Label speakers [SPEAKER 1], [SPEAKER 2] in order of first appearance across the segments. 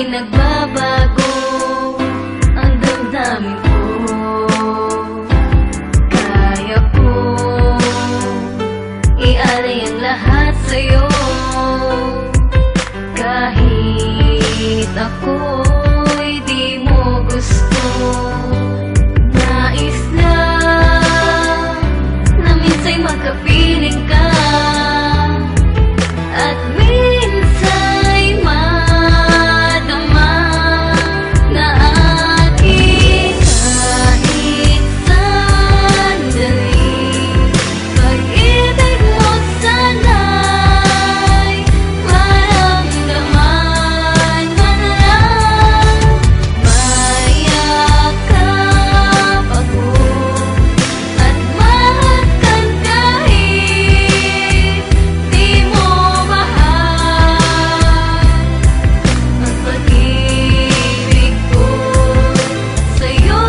[SPEAKER 1] di nagbabago ang damdamin ko. Kaya ko ialay ang lahat sa'yo, kahit ako'y di mo gusto. Nais lang na minsa'y magkapiling ka, at minsa'y madama na aking kahit sandali. Pag-ibig mo sana'y maramdaman man lang. Mayakap ako at mahagkan kahit di mo mahal. Ang pag-ibig ko sa'yo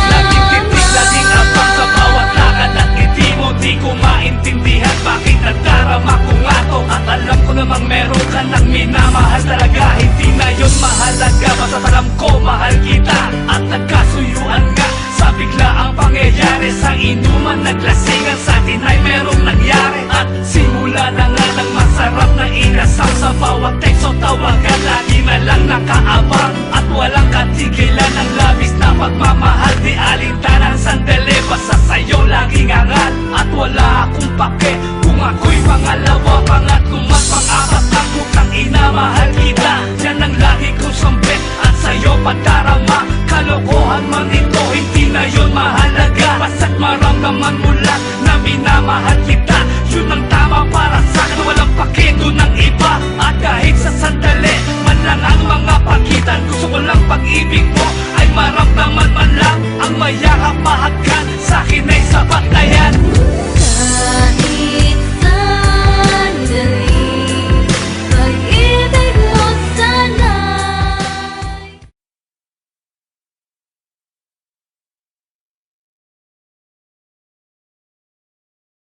[SPEAKER 2] Laging titig, laging abang sa bawat lakad at ngiti mo. Di ko maintindihan bakit nadarama ko nga to. At alam ko namang meron ka nang minamahal talaga. Hindi na yun mahalaga, basta alam ko mahal kita. At nagkasuyuan nga sa biglaang pangyayari. Sa inuman naglasingan, sa atin ay merong nangyari. At simula na nga ng masarap na inasam. Sa bawat tekso tawagan, lagi na lang nakaabang. At walang katigilan ng labis na pagmamahal. Di alintanan sandali, basta sa'yo laging angat. At wala akong pake kung ako'y pangalawa, pangatlo man, pang-apat ang putang ina, mahal kita. Yan ang lagi kong sambit at sa'yo padarama. Kalokohan man ito, hindi na yun mahalaga. Basta't maramdaman mo lang na minamahal kita. Yun ang tama para sa'kin, walang pake doon ng iba. At kahit sa sandali man lang ang mga pagitan, gusto ko lang pag-ibig